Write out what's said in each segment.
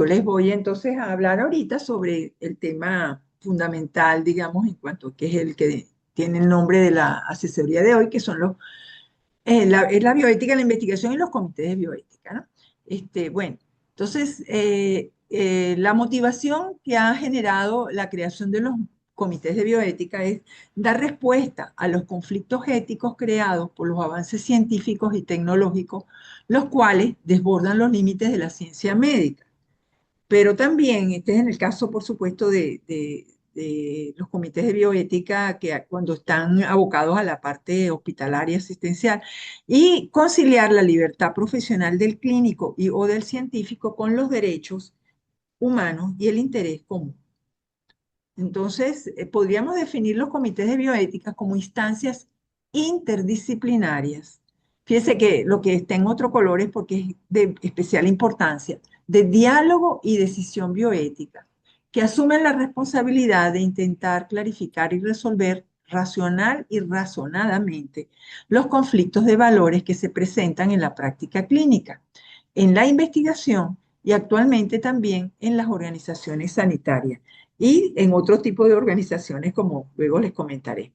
Yo les voy entonces a hablar ahorita sobre el tema fundamental, digamos, en cuanto a que es el que tiene el nombre de la asesoría de hoy, que son es la bioética, la investigación y los comités de bioética, ¿no? Bueno, entonces, la motivación que ha generado la creación de los comités de bioética es dar respuesta a los conflictos éticos creados por los avances científicos y tecnológicos, los cuales desbordan los límites de la ciencia médica. Pero también, este es en el caso, por supuesto, de los comités de bioética que cuando están abocados a la parte hospitalaria asistencial y conciliar la libertad profesional del clínico y, o del científico con los derechos humanos y el interés común. Entonces, podríamos definir los comités de bioética como instancias interdisciplinarias. Fíjese que lo que está en otro color es porque es de especial importancia, de diálogo y decisión bioética, que asumen la responsabilidad de intentar clarificar y resolver racional y razonadamente los conflictos de valores que se presentan en la práctica clínica, en la investigación y actualmente también en las organizaciones sanitarias y en otro tipo de organizaciones como luego les comentaré.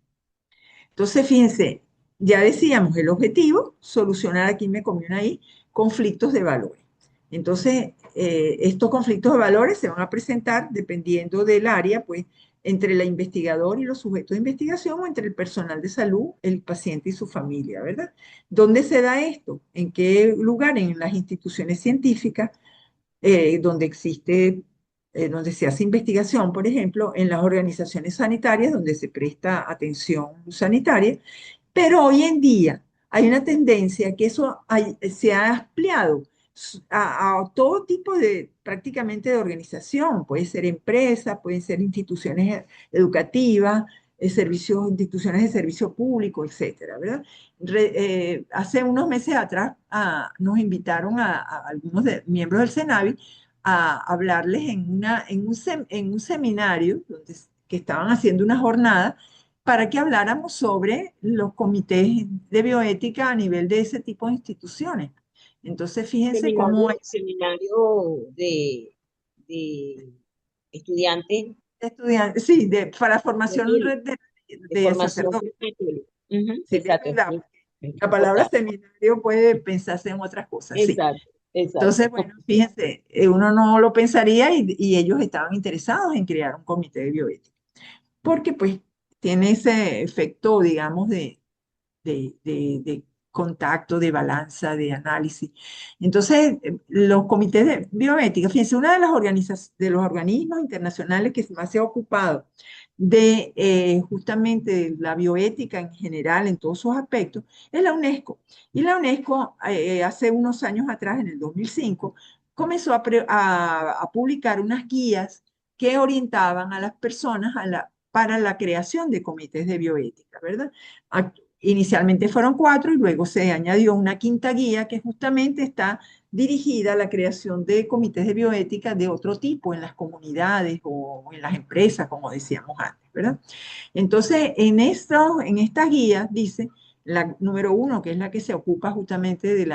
Entonces, fíjense, ya decíamos el objetivo, solucionar aquí me comí una ahí, conflictos de valores. Entonces, estos conflictos de valores se van a presentar dependiendo del área, pues, entre la investigador y los sujetos de investigación o entre el personal de salud, el paciente y su familia, ¿verdad? ¿Dónde se da esto? ¿En qué lugar? En las instituciones científicas, donde existe, donde se hace investigación, por ejemplo, en las organizaciones sanitarias, donde se presta atención sanitaria, pero hoy en día hay una tendencia que se ha ampliado a todo tipo de, prácticamente de organización, puede ser empresa, pueden ser instituciones educativas, instituciones de servicio público, etcétera, ¿verdad? Hace unos meses atrás nos invitaron a algunos miembros del CENAVI a hablarles en un seminario que estaban haciendo una jornada para que habláramos sobre los comités de bioética a nivel de ese tipo de instituciones. Entonces, fíjense cómo hay Seminario de estudiantes estudiantes, sí, para formación católicos, de de formación sacerdotes. católica. Ujú, Sí, es exacto, verdad, porque es la palabra importante. seminario puede pensarse en otras cosas, sí. Exacto, exacto. Entonces, bueno, fíjense, uno no lo pensaría y ellos estaban interesados en crear un comité de bioética, porque pues tiene ese efecto, digamos, de contacto, de balanza, de análisis. Entonces, los comités de bioética, fíjense, una de las de los organismos internacionales que más se ha ocupado de justamente la bioética en general, en todos sus aspectos, es la UNESCO. Y la UNESCO, hace unos años atrás, en el 2005, comenzó a publicar unas guías que orientaban a las personas para la creación de comités de bioética, ¿verdad? Inicialmente fueron cuatro y luego se añadió una quinta guía que justamente está dirigida a la creación de comités de bioética de otro tipo en las comunidades o en las empresas, como decíamos antes, ¿verdad? Entonces, en estas guías dice, la número uno, que es la que se ocupa justamente de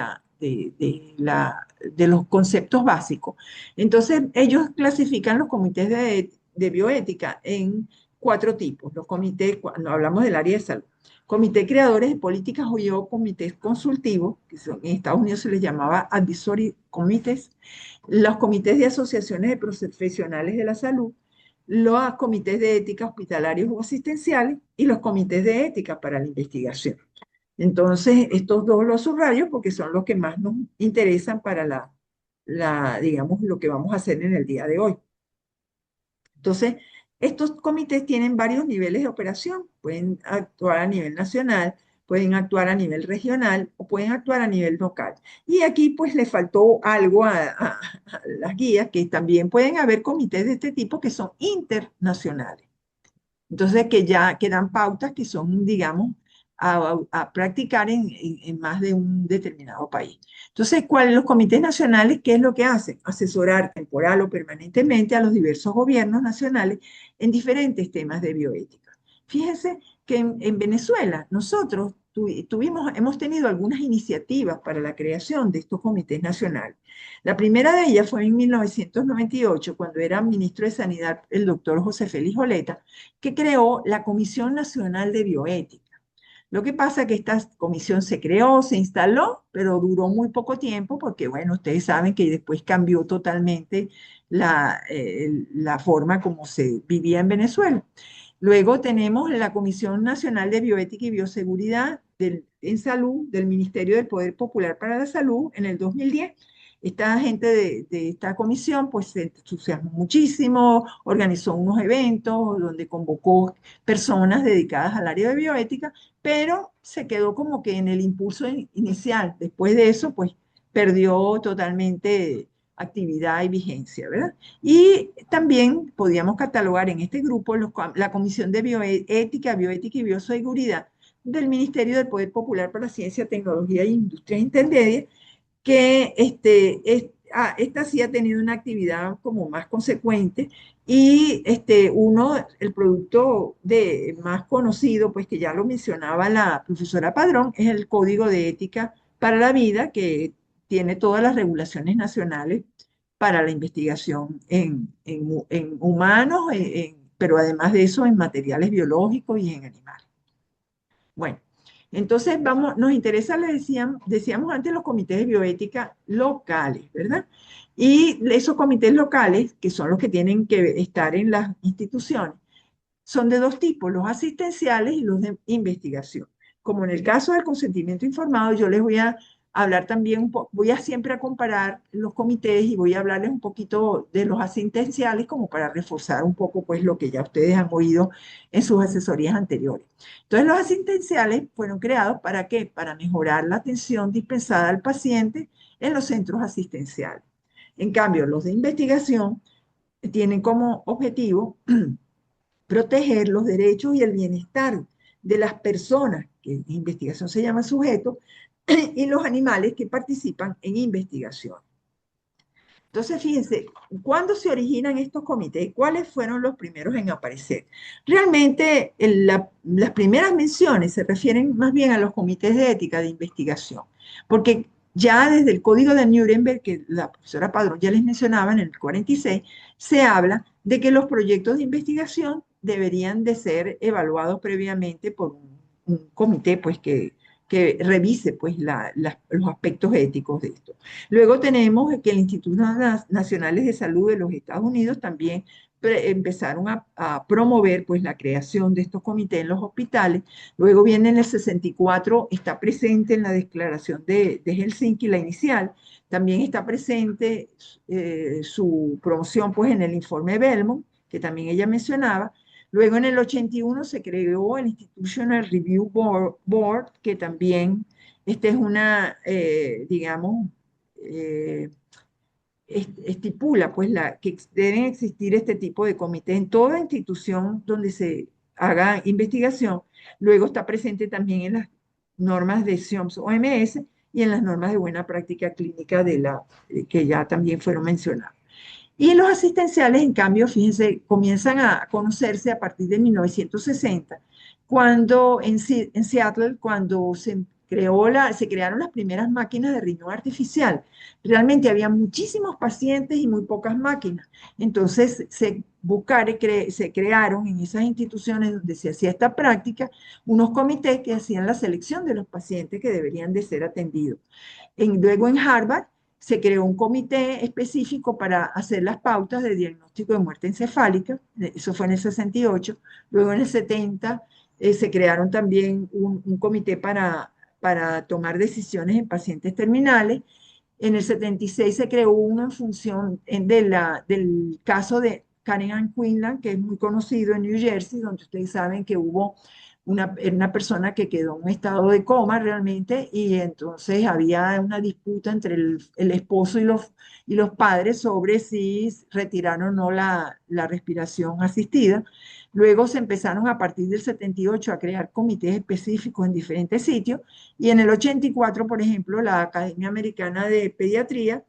los conceptos básicos. Entonces, ellos clasifican los comités de bioética en cuatro tipos. Los comités, cuando hablamos del área de salud, comité creadores de políticas o comités consultivos, en Estados Unidos se les llamaba advisory committees, los comités de asociaciones de profesionales de la salud, los comités de ética hospitalarios o asistenciales y los comités de ética para la investigación. Entonces, estos dos los subrayo porque son los que más nos interesan para digamos, lo que vamos a hacer en el día de hoy. Entonces, estos comités tienen varios niveles de operación. Pueden actuar a nivel nacional, pueden actuar a nivel regional o pueden actuar a nivel local. Y aquí pues le faltó algo a las guías, que también pueden haber comités de este tipo que son internacionales. Entonces, que ya quedan pautas que son, digamos, a practicar en más de un determinado país. Entonces, ¿cuáles los comités nacionales? ¿Qué es lo que hacen? Asesorar temporal o permanentemente a los diversos gobiernos nacionales en diferentes temas de bioética. Fíjense que en Venezuela nosotros hemos tenido algunas iniciativas para la creación de estos comités nacionales. La primera de ellas fue en 1998, cuando era ministro de Sanidad el doctor José Félix Oleta, que creó la Comisión Nacional de Bioética. Lo que pasa es que esta comisión se creó, se instaló, pero duró muy poco tiempo porque, bueno, ustedes saben que después cambió totalmente la forma como se vivía en Venezuela. Luego tenemos la Comisión Nacional de Bioética y Bioseguridad en Salud del Ministerio del Poder Popular para la Salud en el 2010. Esta gente de esta comisión pues se entusiasmó muchísimo, organizó unos eventos donde convocó personas dedicadas al área de bioética, pero se quedó como que en el impulso inicial. Después de eso pues perdió totalmente actividad y vigencia, ¿verdad? Y también podíamos catalogar en este grupo la Comisión de Bioética, Bioética y Bioseguridad del Ministerio del Poder Popular para la Ciencia, Tecnología e Industrias Intermedias, que esta sí ha tenido una actividad como más consecuente y el producto más conocido, pues que ya lo mencionaba la profesora Padrón, es el Código de Ética para la Vida, que tiene todas las regulaciones nacionales para la investigación en humanos, pero además de eso en materiales biológicos y en animales. Bueno, entonces nos interesa, decíamos antes, los comités de bioética locales, ¿verdad? Y esos comités locales, que son los que tienen que estar en las instituciones, son de dos tipos, los asistenciales y los de investigación. Como en el caso del consentimiento informado, yo les voy a hablar también voy a siempre a comparar los comités y voy a hablarles un poquito de los asistenciales como para reforzar un poco pues lo que ya ustedes han oído en sus asesorías anteriores. Entonces los asistenciales fueron creados ¿para qué? Para mejorar la atención dispensada al paciente en los centros asistenciales. En cambio, los de investigación tienen como objetivo proteger los derechos y el bienestar de las personas, que en investigación se llama sujeto, y los animales que participan en investigación. Entonces, fíjense, ¿cuándo se originan estos comités? ¿Cuáles fueron los primeros en aparecer? Realmente, las primeras menciones se refieren más bien a los comités de ética de investigación, porque ya desde el Código de Nuremberg, que la profesora Padrón ya les mencionaba en el 46, se habla de que los proyectos de investigación deberían de ser evaluados previamente por un comité pues, que revise pues, los aspectos éticos de esto. Luego tenemos que el Instituto Nacional de Salud de los Estados Unidos también empezaron a promover pues, la creación de estos comités en los hospitales. Luego viene en el 64, está presente en la Declaración de Helsinki, la inicial. También está presente su promoción pues, en el informe Belmont, que también ella mencionaba. Luego en el 81 se creó el Institutional Review Board, que también es una, digamos, estipula pues que deben existir este tipo de comité en toda institución donde se haga investigación. Luego está presente también en las normas de SIOMS OMS y en las normas de buena práctica clínica que ya también fueron mencionadas. Y los asistenciales, en cambio, fíjense, comienzan a conocerse a partir de 1960, cuando en Seattle, cuando se crearon las primeras máquinas de riñón artificial. Realmente había muchísimos pacientes y muy pocas máquinas. Entonces se crearon en esas instituciones donde se hacía esta práctica unos comités que hacían la selección de los pacientes que deberían de ser atendidos. Luego en Harvard se creó un comité específico para hacer las pautas de diagnóstico de muerte encefálica, eso fue en el 68. Luego en el 70 se crearon también un comité para tomar decisiones en pacientes terminales. En el 76 se creó una función del caso de Karen Ann Quinlan, que es muy conocido en New Jersey, donde ustedes saben que hubo una persona que quedó en un estado de coma realmente, y entonces había una disputa entre el esposo y los padres sobre si retiraron o no la respiración asistida. Luego se empezaron a partir del 78 a crear comités específicos en diferentes sitios, y en el 84, por ejemplo, la Academia Americana de Pediatría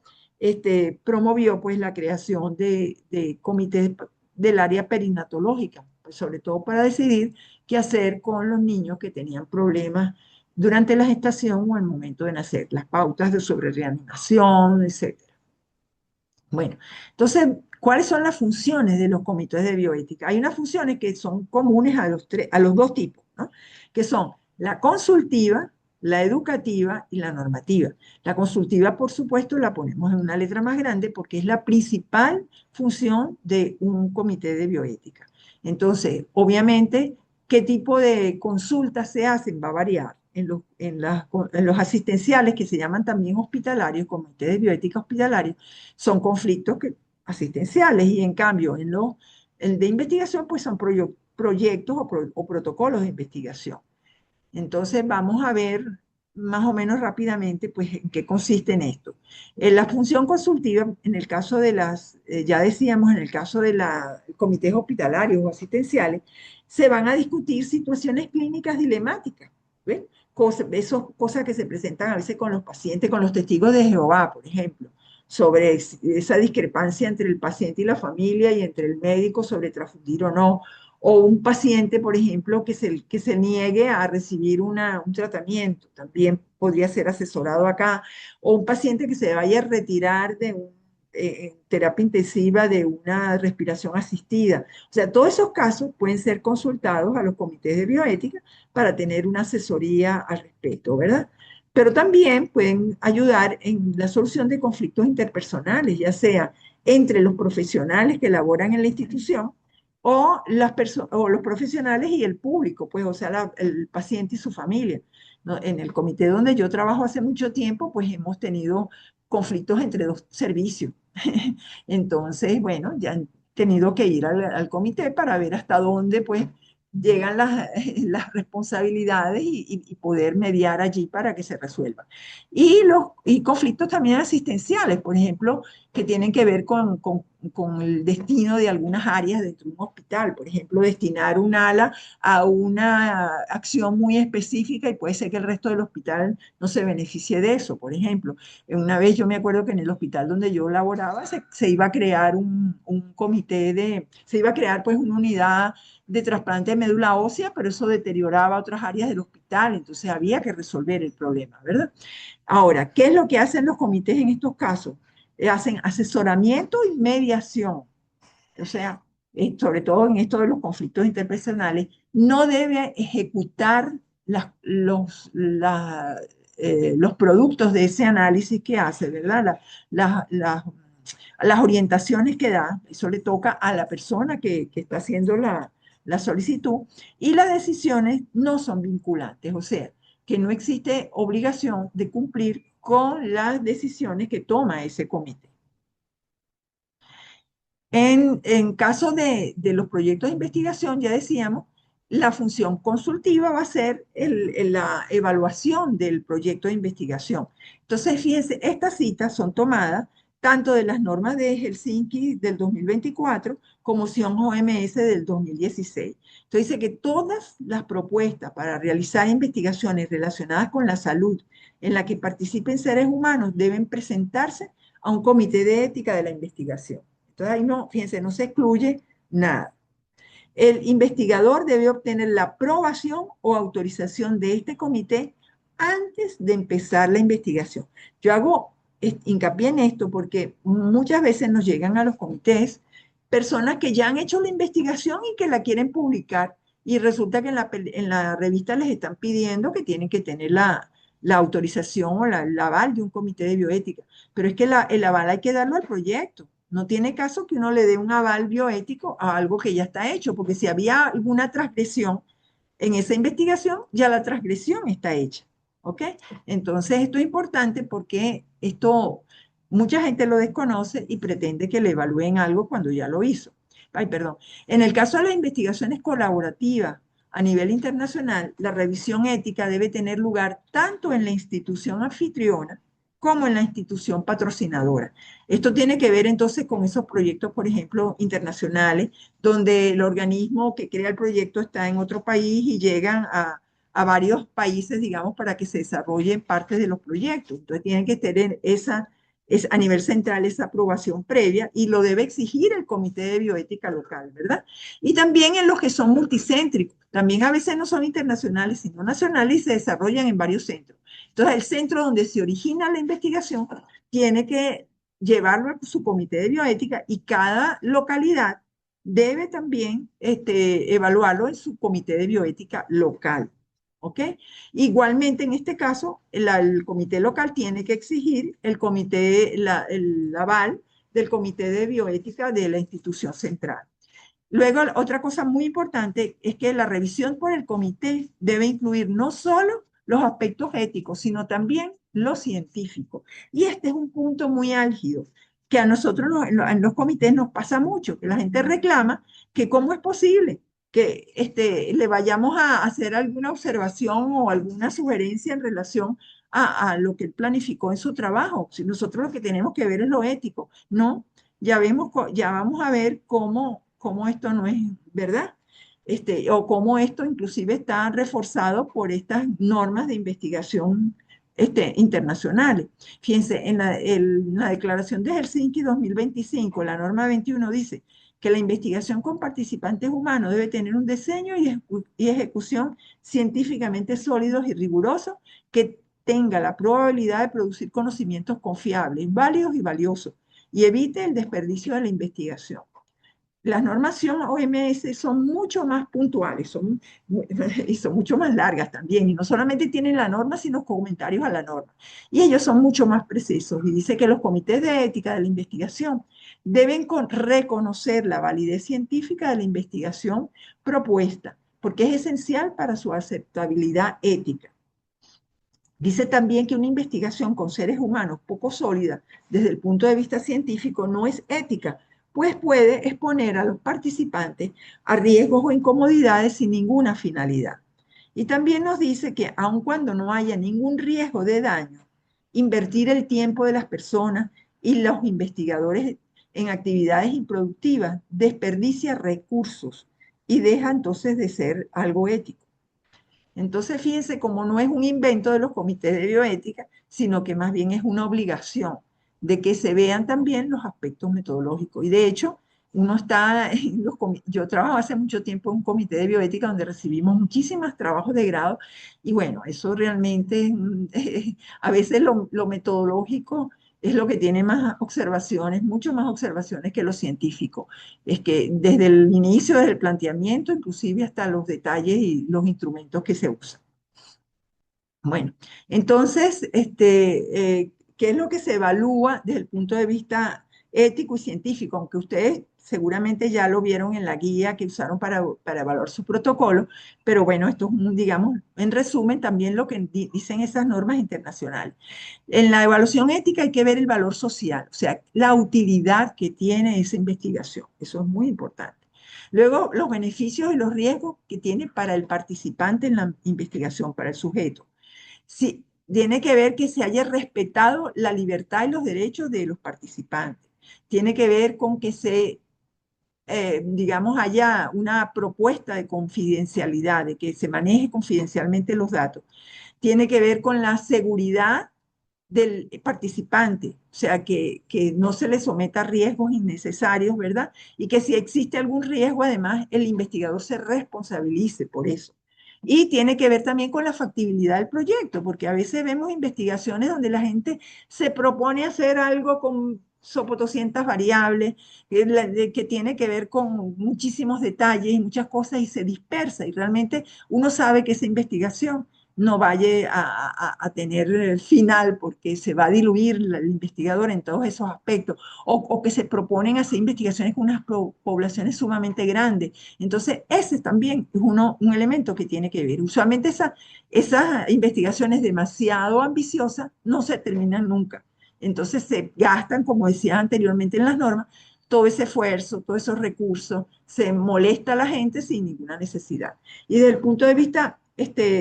promovió pues la creación de comités del área perinatológica, pues, sobre todo para decidir qué hacer con los niños que tenían problemas durante la gestación o al momento de nacer, las pautas sobre reanimación, etcétera. Bueno, entonces, ¿cuáles son las funciones de los comités de bioética? Hay unas funciones que son comunes a los dos tipos, ¿no? Que son la consultiva, la educativa y la normativa. La consultiva, por supuesto, la ponemos en una letra más grande porque es la principal función de un comité de bioética. Entonces, obviamente, ¿qué tipo de consultas se hacen? Va a variar. En los asistenciales, que se llaman también hospitalarios, comités de bioética hospitalarios, son conflictos asistenciales y en cambio el de investigación pues son proyectos o protocolos de investigación. Entonces vamos a ver más o menos rápidamente pues en qué consiste en esto. En la función consultiva, en el caso de ya decíamos, en el caso de los comités hospitalarios o asistenciales, se van a discutir situaciones clínicas dilemáticas, ¿ven? Cosas que se presentan a veces con los pacientes, con los testigos de Jehová, por ejemplo, sobre esa discrepancia entre el paciente y la familia y entre el médico sobre transfundir o no, o un paciente, por ejemplo, que se niegue a recibir un tratamiento, también podría ser asesorado acá, o un paciente que se vaya a retirar de terapia intensiva de una respiración asistida. O sea, todos esos casos pueden ser consultados a los comités de bioética para tener una asesoría al respecto, ¿verdad? Pero también pueden ayudar en la solución de conflictos interpersonales, ya sea entre los profesionales que laboran en la institución o los profesionales y el público, pues, o sea, el paciente y su familia, ¿no? En el comité donde yo trabajo hace mucho tiempo, pues hemos tenido conflictos entre dos servicios. Entonces, bueno, ya han tenido que ir al comité para ver hasta dónde, pues, llegan las responsabilidades y poder mediar allí para que se resuelvan. Y conflictos también asistenciales, por ejemplo, que tienen que ver con el destino de algunas áreas dentro de un hospital. Por ejemplo, destinar un ala a una acción muy específica y puede ser que el resto del hospital no se beneficie de eso. Por ejemplo, una vez yo me acuerdo que en el hospital donde yo laboraba se iba a crear un comité se iba a crear pues una unidad de trasplante de médula ósea, pero eso deterioraba otras áreas del hospital, entonces había que resolver el problema, ¿verdad? Ahora, ¿qué es lo que hacen los comités en estos casos? Hacen asesoramiento y mediación. O sea, sobre todo en esto de los conflictos interpersonales, no debe ejecutar los productos de ese análisis que hace, ¿verdad? La- la- las orientaciones que da, eso le toca a la persona que está haciendo la solicitud, y las decisiones no son vinculantes, o sea, que no existe obligación de cumplir con las decisiones que toma ese comité. En caso de los proyectos de investigación, ya decíamos, la función consultiva va a ser la evaluación del proyecto de investigación. Entonces, fíjense, estas citas son tomadas tanto de las normas de Helsinki del 2024 como Sion OMS del 2016. Entonces, dice que todas las propuestas para realizar investigaciones relacionadas con la salud en la que participen seres humanos deben presentarse a un comité de ética de la investigación. Entonces ahí no, fíjense, no se excluye nada. El investigador debe obtener la aprobación o autorización de este comité antes de empezar la investigación. Yo hago hincapié en esto porque muchas veces nos llegan a los comités personas que ya han hecho la investigación y que la quieren publicar y resulta que en la revista les están pidiendo que tienen que tener la autorización o el aval de un comité de bioética. Pero es que el aval hay que darlo al proyecto. No tiene caso que uno le dé un aval bioético a algo que ya está hecho, porque si había alguna transgresión en esa investigación, ya la transgresión está hecha. ¿Ok? Entonces, esto es importante porque esto mucha gente lo desconoce y pretende que le evalúen algo cuando ya lo hizo. Ay, perdón. En el caso de las investigaciones colaborativas a nivel internacional, la revisión ética debe tener lugar tanto en la institución anfitriona como en la institución patrocinadora. Esto tiene que ver entonces con esos proyectos, por ejemplo, internacionales, donde el organismo que crea el proyecto está en otro país y llegan a varios países, digamos, para que se desarrollen parte de los proyectos. Entonces tienen que tener es a nivel central esa aprobación previa y lo debe exigir el comité de bioética local, ¿verdad? Y también en los que son multicéntricos, también a veces no son internacionales, sino nacionales y se desarrollan en varios centros. Entonces, el centro donde se origina la investigación tiene que llevarlo a su comité de bioética y cada localidad debe también evaluarlo en su comité de bioética local. ¿Ok? Igualmente, en este caso, el comité local tiene que exigir el aval del comité de bioética de la institución central. Luego, otra cosa muy importante es que la revisión por el comité debe incluir no solo los aspectos éticos, sino también los científicos. Y este es un punto muy álgido, que a nosotros en los comités nos pasa mucho, que la gente reclama que cómo es posible que le vayamos a hacer alguna observación o alguna sugerencia en relación a lo que él planificó en su trabajo. Si nosotros lo que tenemos que ver es lo ético, no, ya vemos, ya vamos a ver cómo esto no es verdad, o cómo esto inclusive está reforzado por estas normas de investigación internacionales. Fíjense, en la Declaración de Helsinki 2025, la norma 21 dice que la investigación con participantes humanos debe tener un diseño y ejecución científicamente sólidos y rigurosos que tenga la probabilidad de producir conocimientos confiables, válidos y valiosos, y evite el desperdicio de la investigación. Las normas OMS son mucho más puntuales y son mucho más largas también, y no solamente tienen la norma, sino comentarios a la norma. Y ellos son mucho más precisos, y dice que los comités de ética de la investigación deben reconocer la validez científica de la investigación propuesta, porque es esencial para su aceptabilidad ética. Dice también que una investigación con seres humanos poco sólida desde el punto de vista científico no es ética, pues puede exponer a los participantes a riesgos o incomodidades sin ninguna finalidad. Y también nos dice que aun cuando no haya ningún riesgo de daño, invertir el tiempo de las personas y los investigadores en actividades improductivas desperdicia recursos y deja entonces de ser algo ético. Entonces, fíjense cómo no es un invento de los comités de bioética, sino que más bien es una obligación de que se vean también los aspectos metodológicos. Y de hecho, uno está en yo trabajo hace mucho tiempo en un comité de bioética donde recibimos muchísimos trabajos de grado y bueno, eso realmente, a veces lo metodológico es lo que tiene más observaciones, mucho más observaciones que lo científico. Es que desde el inicio, desde el planteamiento, inclusive hasta los detalles y los instrumentos que se usan. Bueno, entonces, ¿qué es lo que se evalúa desde el punto de vista ético y científico? Aunque ustedes seguramente ya lo vieron en la guía que usaron para evaluar su protocolo, pero bueno, esto es, digamos, en resumen, también lo que dicen esas normas internacionales. En la evaluación ética hay que ver el valor social, o sea, la utilidad que tiene esa investigación. Eso es muy importante. Luego, los beneficios y los riesgos que tiene para el participante en la investigación, para el sujeto. Sí, tiene que ver que se haya respetado la libertad y los derechos de los participantes. Tiene que ver con que digamos, haya una propuesta de confidencialidad, de que se maneje confidencialmente los datos. Tiene que ver con la seguridad del participante, o sea, que no se le someta a riesgos innecesarios, ¿verdad? Y que si existe algún riesgo, además, el investigador se responsabilice por eso. Y tiene que ver también con la factibilidad del proyecto, porque a veces vemos investigaciones donde la gente se propone hacer algo con sopotoscientas variables, que tiene que ver con muchísimos detalles y muchas cosas y se dispersa. Y realmente uno sabe que esa investigación no vaya a tener el final porque se va a diluir el investigador en todos esos aspectos, o que se proponen hacer investigaciones con unas poblaciones sumamente grandes. Entonces, ese también es un elemento que tiene que ver. Usualmente esas investigaciones demasiado ambiciosas no se terminan nunca. Entonces se gastan, como decía anteriormente en las normas, todo ese esfuerzo, todos esos recursos, se molesta a la gente sin ninguna necesidad. Y desde el punto de vista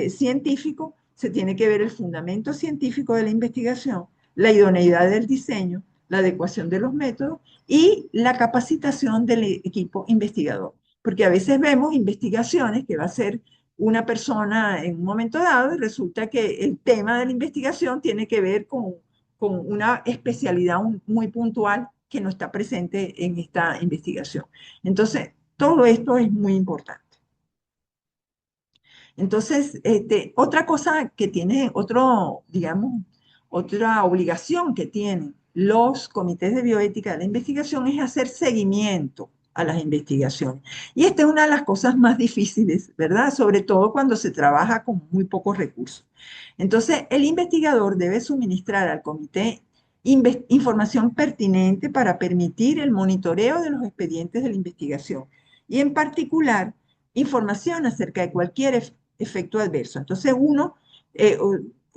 científico, se tiene que ver el fundamento científico de la investigación, la idoneidad del diseño, la adecuación de los métodos y la capacitación del equipo investigador. Porque a veces vemos investigaciones que va a ser una persona en un momento dado y resulta que el tema de la investigación tiene que ver con una especialidad muy puntual que no está presente en esta investigación. Entonces, todo esto es muy importante. Entonces, otra cosa que tiene, digamos, otra obligación que tienen los comités de bioética de la investigación es hacer seguimiento a las investigaciones. Y esta es una de las cosas más difíciles, ¿verdad? Sobre todo cuando se trabaja con muy pocos recursos. Entonces, el investigador debe suministrar al comité información pertinente para permitir el monitoreo de los expedientes de la investigación y en particular información acerca de cualquier efecto adverso. Entonces uno,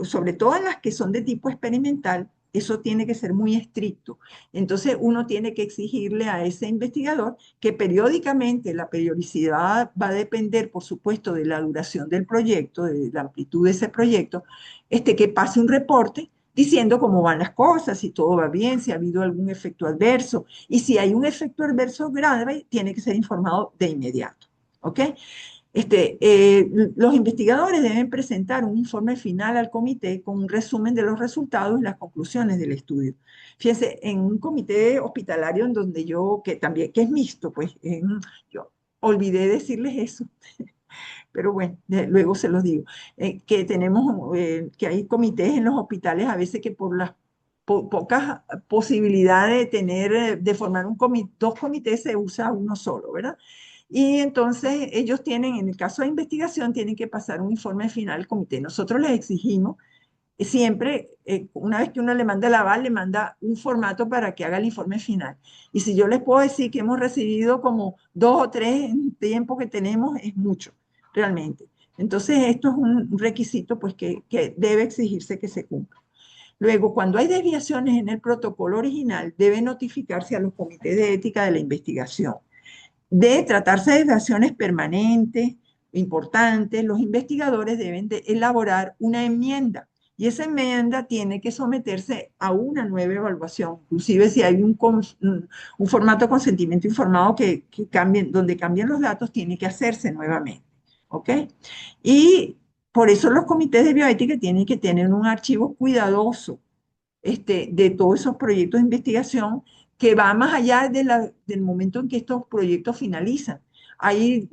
sobre todo en las que son de tipo experimental, eso tiene que ser muy estricto. Entonces uno tiene que exigirle a ese investigador que periódicamente, la periodicidad va a depender, por supuesto, de la duración del proyecto, de la amplitud de ese proyecto, que pase un reporte diciendo cómo van las cosas, si todo va bien, si ha habido algún efecto adverso. Y si hay un efecto adverso grave, tiene que ser informado de inmediato. ¿Ok? Los investigadores deben presentar un informe final al comité con un resumen de los resultados y las conclusiones del estudio. Fíjense, en un comité hospitalario en donde yo, que también, que es mixto, pues, yo olvidé decirles eso, pero bueno, luego se los digo, que tenemos, que hay comités en los hospitales a veces que por las pocas posibilidades de tener, de formar dos comités se usa uno solo, ¿verdad? Y entonces ellos tienen, en el caso de investigación, tienen que pasar un informe final al comité. Nosotros les exigimos siempre, una vez que uno le manda el aval, le manda un formato para que haga el informe final. Y si yo les puedo decir que hemos recibido como 2 o 3 en el tiempo que tenemos, es mucho, realmente. Entonces, esto es un requisito pues, que debe exigirse que se cumpla. Luego, cuando hay desviaciones en el protocolo original, debe notificarse a los comités de ética de la investigación. De tratarse de desviaciones permanentes, importantes, los investigadores deben de elaborar una enmienda y esa enmienda tiene que someterse a una nueva evaluación, inclusive si hay un formato de consentimiento informado que cambien, donde cambien los datos, tiene que hacerse nuevamente. ¿Ok? Y por eso los comités de bioética tienen que tener un archivo cuidadoso de todos esos proyectos de investigación que va más allá del momento en que estos proyectos finalizan. Hay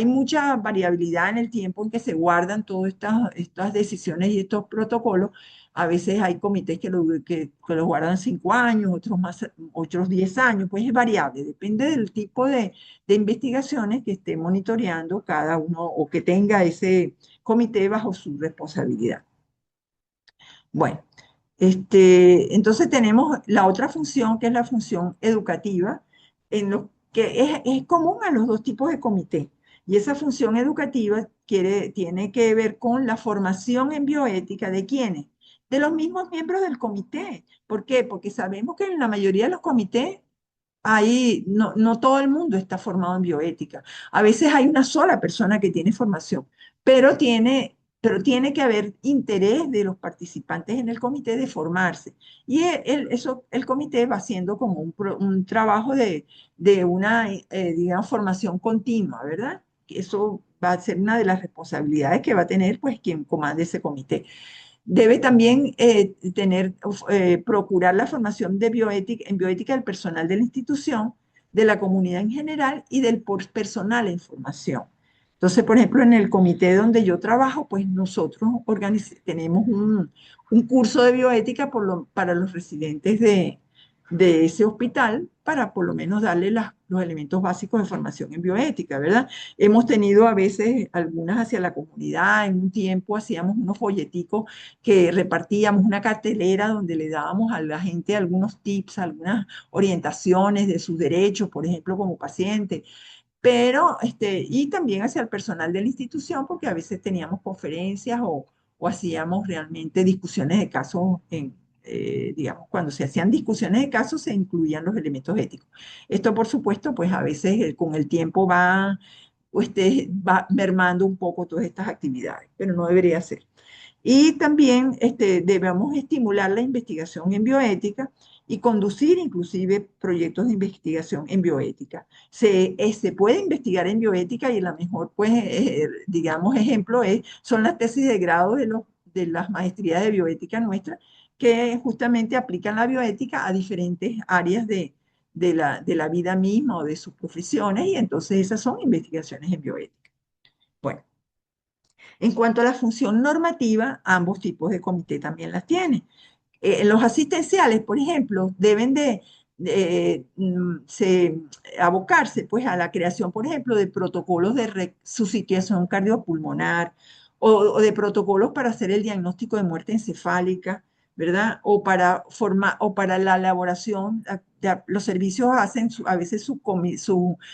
mucha variabilidad en el tiempo en que se guardan todas estas decisiones y estos protocolos. A veces hay comités que los guardan 5 años, otros 10 años, pues es variable, depende del tipo de investigaciones que esté monitoreando cada uno o que tenga ese comité bajo su responsabilidad. Bueno, entonces tenemos la otra función, que es la función educativa, en lo que es común a los dos tipos de comité. Y esa función educativa tiene que ver con la formación en bioética de quiénes, de los mismos miembros del comité. ¿Por qué? Porque sabemos que en la mayoría de los comités ahí no todo el mundo está formado en bioética. A veces hay una sola persona que tiene formación, pero tiene que haber interés de los participantes en el comité de formarse. Y el comité va haciendo como un trabajo de una, digamos, formación continua, ¿verdad? Eso va a ser una de las responsabilidades que va a tener, pues, quien comande ese comité. Debe también procurar la formación en bioética del personal de la institución, de la comunidad en general y del personal en formación. Entonces, por ejemplo, en el comité donde yo trabajo, pues nosotros tenemos un curso de bioética para los residentes de ese hospital para por lo menos darle los elementos básicos de formación en bioética, ¿verdad? Hemos tenido a veces algunas hacia la comunidad, en un tiempo hacíamos unos folleticos que repartíamos, una cartelera donde le dábamos a la gente algunos tips, algunas orientaciones de sus derechos, por ejemplo, como paciente, pero, y también hacia el personal de la institución, porque a veces teníamos conferencias o hacíamos realmente discusiones de casos digamos, cuando se hacían discusiones de casos se incluían los elementos éticos. Esto, por supuesto, pues a veces con el tiempo va mermando un poco todas estas actividades, pero no debería ser. Y también debemos estimular la investigación en bioética y conducir inclusive proyectos de investigación en bioética. Se puede investigar en bioética y la mejor, pues, digamos, ejemplo son las tesis de grado de las maestrías de bioética nuestras, que justamente aplican la bioética a diferentes áreas de la vida misma o de sus profesiones, y entonces esas son investigaciones en bioética. Bueno, en cuanto a la función normativa, ambos tipos de comité también las tienen. Los asistenciales, por ejemplo, deben abocarse pues, a la creación, por ejemplo, de protocolos de resucitación cardiopulmonar o de protocolos para hacer el diagnóstico de muerte encefálica, ¿verdad? O para la elaboración, los servicios hacen a veces su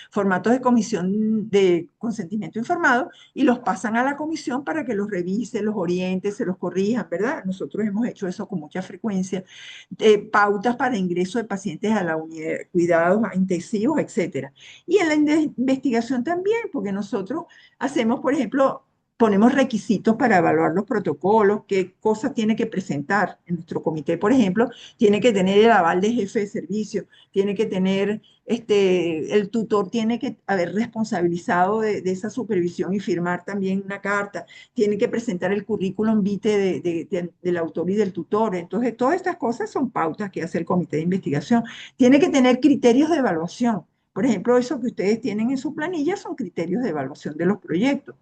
formatos de comisión de consentimiento informado y los pasan a la comisión para que los revise, los oriente, se los corrijan, ¿verdad? Nosotros hemos hecho eso con mucha frecuencia. Pautas para ingreso de pacientes a la unidad de cuidados intensivos, etcétera. Y en la investigación también, porque nosotros hacemos, por ejemplo, ponemos requisitos para evaluar los protocolos, qué cosas tiene que presentar en nuestro comité, por ejemplo, tiene que tener el aval de jefe de servicio, tiene que tener, el tutor tiene que haber responsabilizado de esa supervisión y firmar también una carta, tiene que presentar el currículum vitae del autor y del tutor. Entonces, todas estas cosas son pautas que hace el comité de investigación. Tiene que tener criterios de evaluación. Por ejemplo, eso que ustedes tienen en su planilla son criterios de evaluación de los proyectos.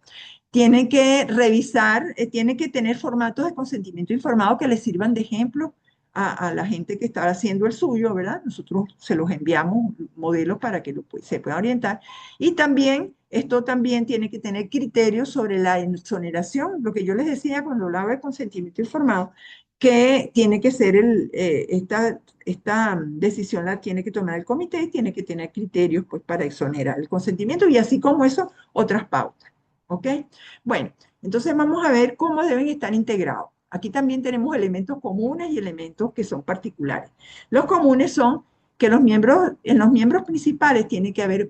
Tiene que revisar, tiene que tener formatos de consentimiento informado que le sirvan de ejemplo a la gente que está haciendo el suyo, ¿verdad? Nosotros se los enviamos modelos para que se puedan orientar. Y también, esto también tiene que tener criterios sobre la exoneración, lo que yo les decía cuando hablaba de consentimiento informado, que tiene que ser esta decisión la tiene que tomar el comité y tiene que tener criterios pues, para exonerar el consentimiento y así como eso, otras pautas. ¿Ok? Bueno, entonces vamos a ver cómo deben estar integrados. Aquí también tenemos elementos comunes y elementos que son particulares. Los comunes son que en los miembros principales tiene que haber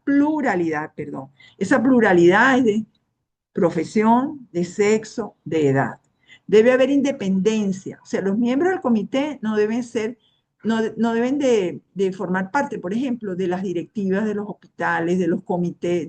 pluralidad, perdón. Esa pluralidad es de profesión, de sexo, de edad. Debe haber independencia, o sea, los miembros del comité no deben ser, no deben de formar parte, por ejemplo, de las directivas de los hospitales, de los comités,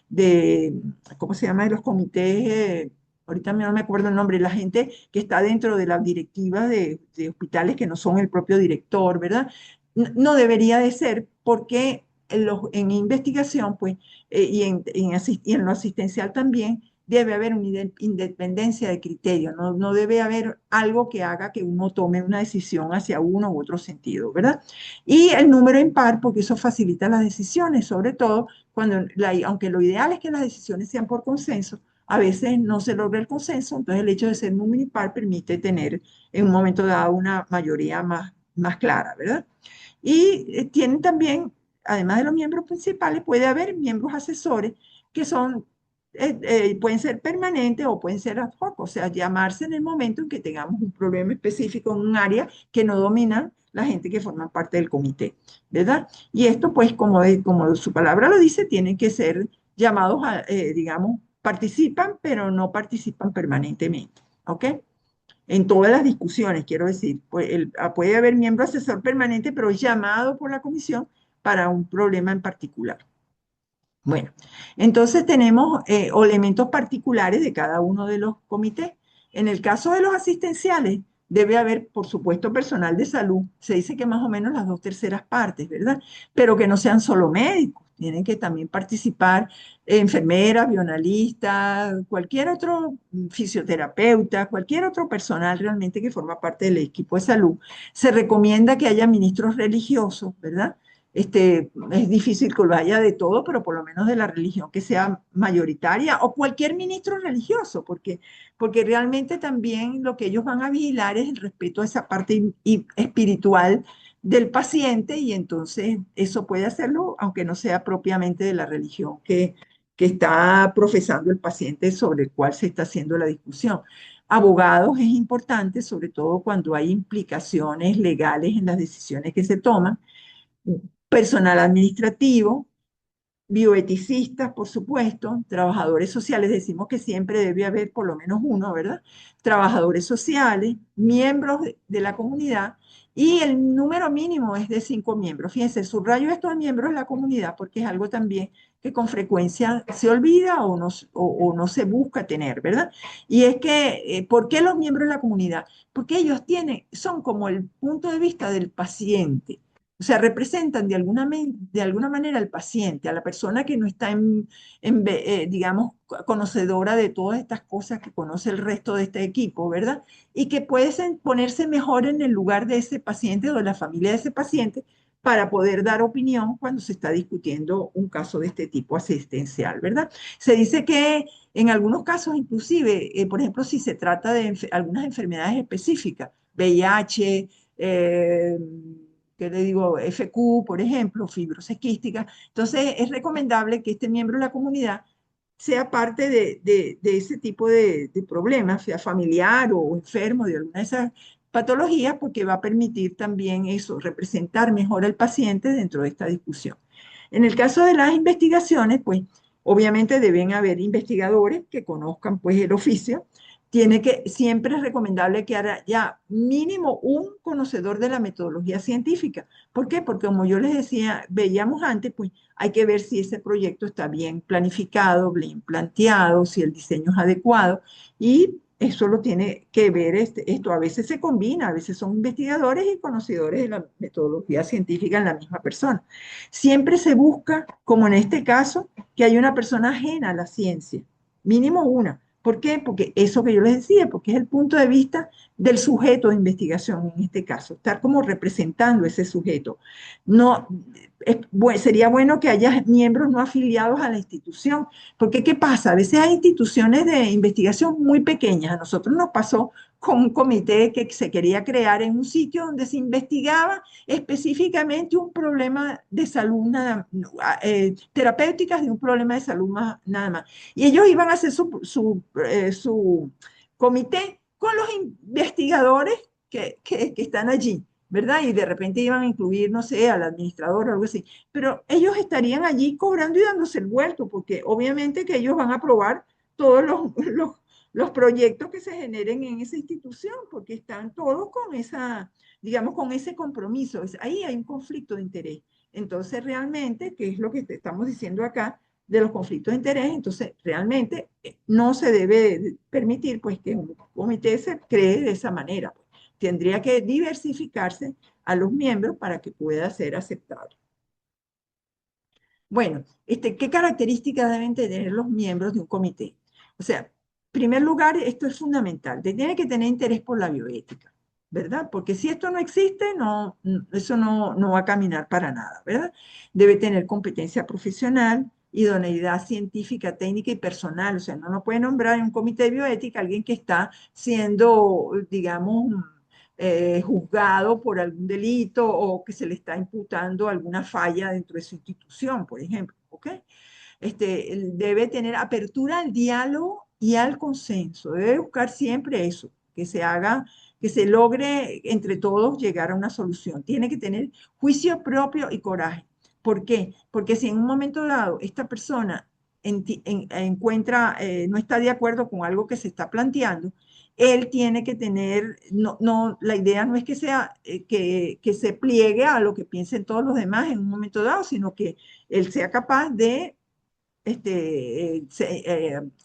de, ¿cómo se llama? De los comités, ahorita no me acuerdo el nombre, la gente que está dentro de las directivas de hospitales que no son el propio director, ¿verdad? No debería de ser porque en investigación, pues, y en lo asistencial también, debe haber una independencia de criterio, no debe haber algo que haga que uno tome una decisión hacia uno u otro sentido, ¿verdad? Y el número impar, porque eso facilita las decisiones, sobre todo cuando, aunque lo ideal es que las decisiones sean por consenso, a veces no se logra el consenso, entonces el hecho de ser número impar permite tener en un momento dado una mayoría más clara, ¿verdad? Y tienen también, además de los miembros principales, puede haber miembros asesores que pueden ser permanentes o pueden ser ad hoc, o sea, llamarse en el momento en que tengamos un problema específico en un área que no domina la gente que forma parte del comité, ¿verdad? Y esto, pues, como su palabra lo dice, tienen que ser llamados digamos, participan, pero no participan permanentemente, ¿ok? En todas las discusiones, quiero decir, puede haber miembro asesor permanente, pero llamado por la comisión para un problema en particular. Bueno, entonces tenemos elementos particulares de cada uno de los comités. En el caso de los asistenciales, debe haber, por supuesto, personal de salud. Se dice que más o menos las 2/3 partes, ¿verdad? Pero que no sean solo médicos. Tienen que también participar enfermeras, bioanalistas, cualquier otro fisioterapeuta, cualquier otro personal realmente que forma parte del equipo de salud. Se recomienda que haya ministros religiosos, ¿verdad? Es difícil que lo haya de todo, pero por lo menos de la religión que sea mayoritaria o cualquier ministro religioso, porque realmente también lo que ellos van a vigilar es el respeto a esa parte espiritual del paciente y entonces eso puede hacerlo aunque no sea propiamente de la religión que está profesando el paciente sobre el cual se está haciendo la discusión. Abogados es importante, sobre todo cuando hay implicaciones legales en las decisiones que se toman, personal administrativo, bioeticistas, por supuesto, trabajadores sociales, decimos que siempre debe haber por lo menos uno, ¿verdad? Trabajadores sociales, miembros de la comunidad Y el número mínimo es de 5 miembros. Fíjense, subrayo esto de miembros de la comunidad porque es algo también que con frecuencia se olvida o no se busca tener, ¿verdad? Y es que, ¿por qué los miembros de la comunidad? Porque ellos son como el punto de vista del paciente. O sea, representan de alguna manera al paciente, a la persona que no está digamos, conocedora de todas estas cosas que conoce el resto de este equipo, ¿verdad? Y que pueden ponerse mejor en el lugar de ese paciente o de la familia de ese paciente para poder dar opinión cuando se está discutiendo un caso de este tipo asistencial, ¿verdad? Se dice que en algunos casos, inclusive, por ejemplo, si se trata de algunas enfermedades específicas, VIH, ¿qué le digo? FQ, por ejemplo, fibrosis quística, entonces es recomendable que este miembro de la comunidad sea parte de ese tipo de problemas, sea familiar o enfermo de alguna de esas patologías, porque va a permitir también eso, representar mejor al paciente dentro de esta discusión. En el caso de las investigaciones, pues obviamente deben haber investigadores que conozcan pues el oficio. Siempre es recomendable que haya mínimo un conocedor de la metodología científica. ¿Por qué? Porque como yo les decía, veíamos antes, pues hay que ver si ese proyecto está bien planificado, bien planteado, si el diseño es adecuado y eso lo tiene que ver esto. A veces se combina, a veces son investigadores y conocedores de la metodología científica en la misma persona. Siempre se busca, como en este caso, que haya una persona ajena a la ciencia, mínimo una. ¿Por qué? Porque eso que yo les decía, porque es el punto de vista del sujeto de investigación en este caso, estar como representando ese sujeto. No, sería bueno que haya miembros no afiliados a la institución, porque ¿qué pasa? A veces hay instituciones de investigación muy pequeñas. A nosotros nos pasó con un comité que se quería crear en un sitio donde se investigaba específicamente un problema de salud, terapéuticas de un problema de salud nada más. Y ellos iban a hacer su comité con los investigadores que están allí. ¿Verdad? Y de repente iban a incluir, no sé, al administrador o algo así. Pero ellos estarían allí cobrando y dándose el vuelto, porque obviamente que ellos van a aprobar todos los proyectos que se generen en esa institución, porque están todos con esa, digamos, con ese compromiso. Ahí hay un conflicto de interés. Entonces, realmente, ¿qué es lo que te estamos diciendo acá de los conflictos de interés? Entonces, realmente no se debe permitir, pues, que un comité se cree de esa manera. Tendría que diversificarse a los miembros para que pueda ser aceptado. Bueno, ¿qué características deben tener los miembros de un comité? O sea, en primer lugar, esto es fundamental, tiene que tener interés por la bioética, ¿verdad? Porque si esto no existe, eso no va a caminar para nada, ¿verdad? Debe tener competencia profesional, idoneidad científica, técnica y personal. O sea, no puede nombrar en un comité de bioética a alguien que está siendo, digamos, juzgado por algún delito o que se le está imputando alguna falla dentro de su institución, por ejemplo, ¿ok? Él debe tener apertura al diálogo y al consenso, debe buscar siempre eso, que se logre entre todos llegar a una solución. Tiene que tener juicio propio y coraje. ¿Por qué? Porque si en un momento dado esta persona encuentra, no está de acuerdo con algo que se está planteando, él tiene que tener, la idea no es que sea, que se pliegue a lo que piensen todos los demás en un momento dado, sino que él sea capaz de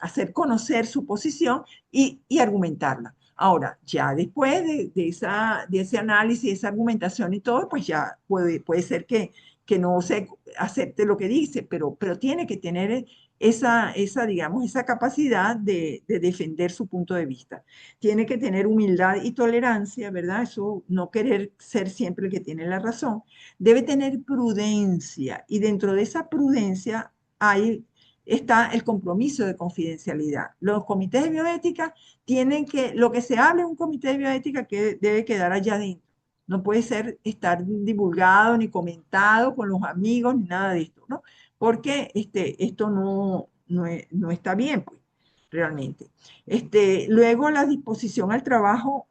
hacer conocer su posición y argumentarla. Ahora, ya después de ese análisis, esa argumentación y todo, pues ya puede ser que no se acepte lo que dice, pero tiene que tener digamos, esa capacidad de defender su punto de vista. Tiene que tener humildad y tolerancia, ¿verdad? Eso, no querer ser siempre el que tiene la razón. Debe tener prudencia y dentro de esa prudencia está el compromiso de confidencialidad. Los comités de bioética lo que se hable en un comité de bioética que debe quedar allá adentro. No puede estar divulgado ni comentado con los amigos ni nada de esto, ¿no? Porque esto no está bien, pues, realmente. Luego la disposición al trabajo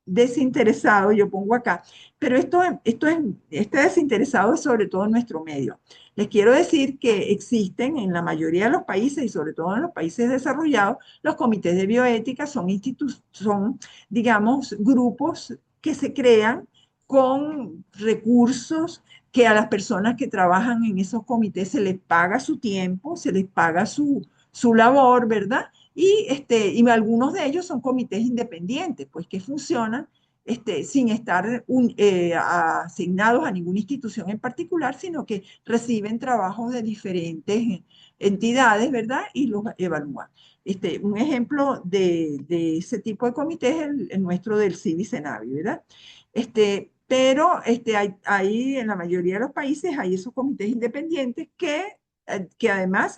desinteresado, yo pongo acá, pero este desinteresado es sobre todo en nuestro medio. Les quiero decir que existen en la mayoría de los países y sobre todo en los países desarrollados, los comités de bioética son, digamos, grupos que se crean con recursos que a las personas que trabajan en esos comités se les paga su tiempo, se les paga su labor, ¿verdad? Y algunos de ellos son comités independientes, pues que funcionan sin estar asignados a ninguna institución en particular, sino que reciben trabajos de diferentes entidades, ¿verdad? Y los evalúan. Un ejemplo de ese tipo de comité es el nuestro del CIVI-CENAVI, ¿verdad? Pero hay, en la mayoría de los países hay esos comités independientes que además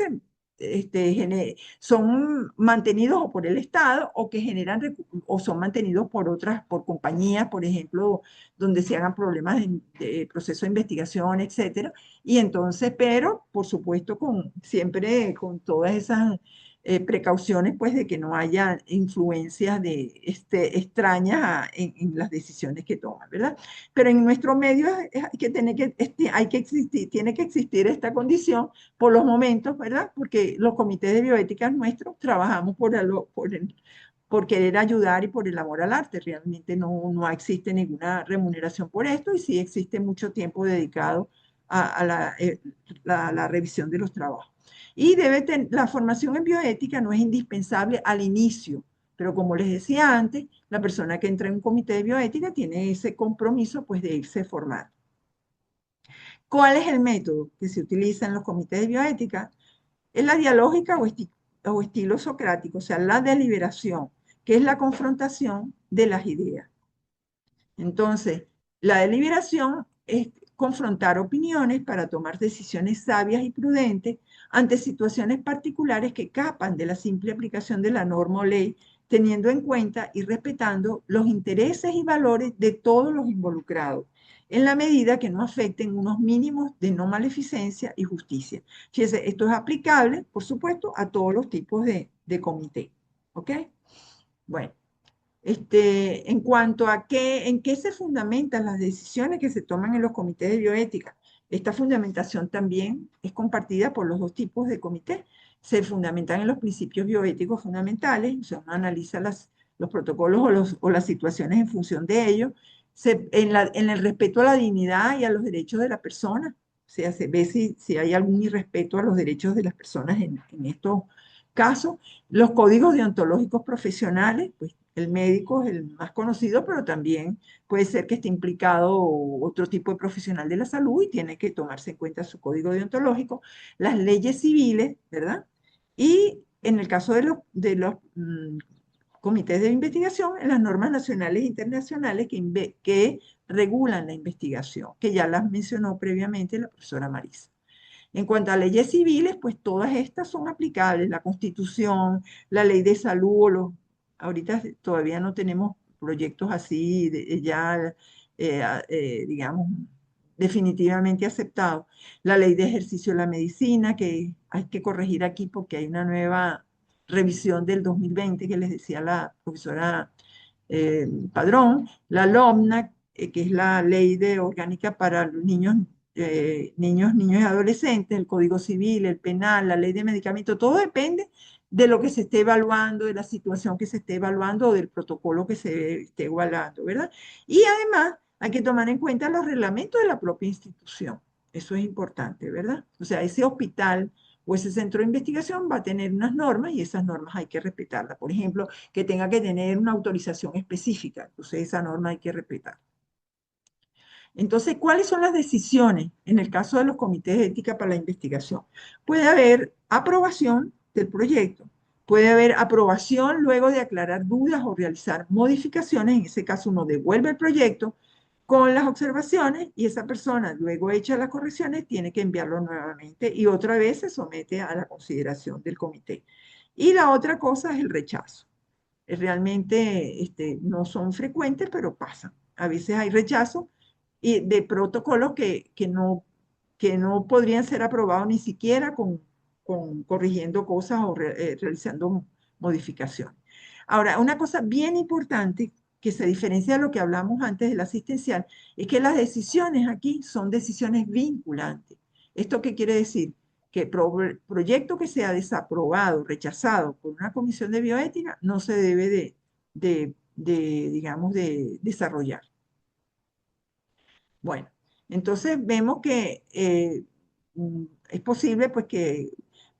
son mantenidos o por el Estado o que generan o son mantenidos por compañías, por ejemplo, donde se hagan problemas de proceso de investigación, etcétera. Y entonces, pero por supuesto, siempre con todas esas precauciones, pues, de que no haya influencias extrañas en las decisiones que toman, ¿verdad? Pero en nuestro medio hay que tener hay que existir, tiene que existir esta condición por los momentos, ¿verdad? Porque los comités de bioética nuestros trabajamos por querer ayudar y por el amor al arte. Realmente no existe ninguna remuneración por esto y sí existe mucho tiempo dedicado a la revisión de los trabajos. Y la formación en bioética no es indispensable al inicio, pero como les decía antes, la persona que entra en un comité de bioética tiene ese compromiso pues de irse formando. ¿Cuál es el método que se utiliza en los comités de bioética? Es la dialógica o estilo socrático, o sea, la deliberación, que es la confrontación de las ideas. Entonces, la deliberación es confrontar opiniones para tomar decisiones sabias y prudentes ante situaciones particulares que escapan de la simple aplicación de la norma o ley, teniendo en cuenta y respetando los intereses y valores de todos los involucrados, en la medida que no afecten unos mínimos de no maleficencia y justicia. Fíjense, esto es aplicable, por supuesto, a todos los tipos de comité. ¿Ok? Bueno. En cuanto a en qué se fundamentan las decisiones que se toman en los comités de bioética, esta fundamentación también es compartida por los dos tipos de comités. Se fundamentan en los principios bioéticos fundamentales, o sea, uno analiza los protocolos o las situaciones en función de ellos, en el respeto a la dignidad y a los derechos de la persona, o sea, se ve si hay algún irrespeto a los derechos de las personas en estos casos. Los códigos deontológicos profesionales, pues el médico es el más conocido, pero también puede ser que esté implicado otro tipo de profesional de la salud y tiene que tomarse en cuenta su código deontológico, las leyes civiles, ¿verdad? Y en el caso de los comités de investigación, en las normas nacionales e internacionales que regulan la investigación, que ya las mencionó previamente la profesora Marisa. En cuanto a leyes civiles, pues todas estas son aplicables, la Constitución, la Ley de Salud, ahorita todavía no tenemos proyectos así ya, digamos, definitivamente aceptados. La Ley de Ejercicio de la Medicina, que hay que corregir aquí porque hay una nueva revisión del 2020 que les decía la profesora Padrón, la LOMNA, que es la Ley de Orgánica para los niños y adolescentes, el Código Civil, el Penal, la Ley de Medicamentos, todo depende de lo que se esté evaluando, de la situación que se esté evaluando o del protocolo que se esté evaluando, ¿verdad? Y además hay que tomar en cuenta los reglamentos de la propia institución. Eso es importante, ¿verdad? O sea, ese hospital o ese centro de investigación va a tener unas normas y esas normas hay que respetarlas. Por ejemplo, que tenga que tener una autorización específica, entonces esa norma hay que respetar. Entonces, ¿cuáles son las decisiones en el caso de los comités de ética para la investigación? Puede haber aprobación del proyecto, puede haber aprobación luego de aclarar dudas o realizar modificaciones, en ese caso uno devuelve el proyecto con las observaciones y esa persona luego hecha las correcciones tiene que enviarlo nuevamente y otra vez se somete a la consideración del comité. Y la otra cosa es el rechazo. Realmente no son frecuentes, pero pasan. A veces hay rechazo y de protocolos que no podrían ser aprobados ni siquiera con corrigiendo cosas o realizando modificaciones. Ahora, una cosa bien importante que se diferencia de lo que hablamos antes del asistencial es que las decisiones aquí son decisiones vinculantes. ¿Esto qué quiere decir? Que proyecto que sea desaprobado, rechazado por una comisión de bioética, no se debe digamos, de desarrollar. Bueno, entonces vemos que es posible pues que...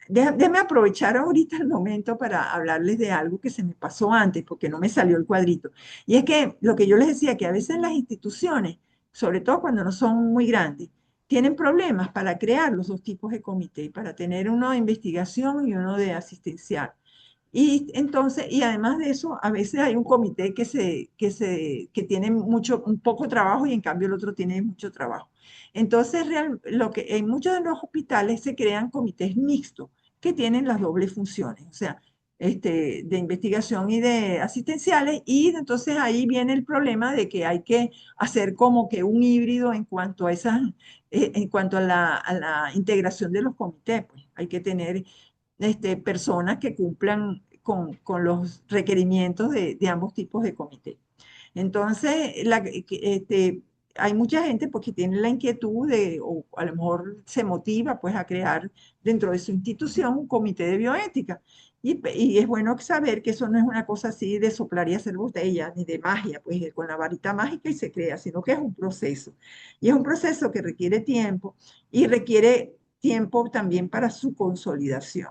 Déjame aprovechar ahorita el momento para hablarles de algo que se me pasó antes, porque no me salió el cuadrito. Y es que lo que yo les decía, que a veces las instituciones, sobre todo cuando no son muy grandes, tienen problemas para crear los dos tipos de comité, para tener uno de investigación y uno de asistencial. Y entonces, y además de eso, a veces hay un comité que tiene un poco trabajo y en cambio el otro tiene mucho trabajo. Entonces, lo que en muchos de los hospitales se crean comités mixtos que tienen las dobles funciones, o sea, de investigación y de asistenciales, y entonces ahí viene el problema de que hay que hacer como que un híbrido en cuanto a en cuanto a a la integración de los comités, pues hay que tener personas que cumplan con los requerimientos de ambos tipos de comité. Entonces, hay mucha gente porque tiene la inquietud de, o a lo mejor se motiva pues a crear dentro de su institución un comité de bioética. Y es bueno saber que eso no es una cosa así de soplar y hacer botella, ni de magia, pues con la varita mágica y se crea, sino que es un proceso. Y es un proceso que requiere tiempo y requiere tiempo también para su consolidación.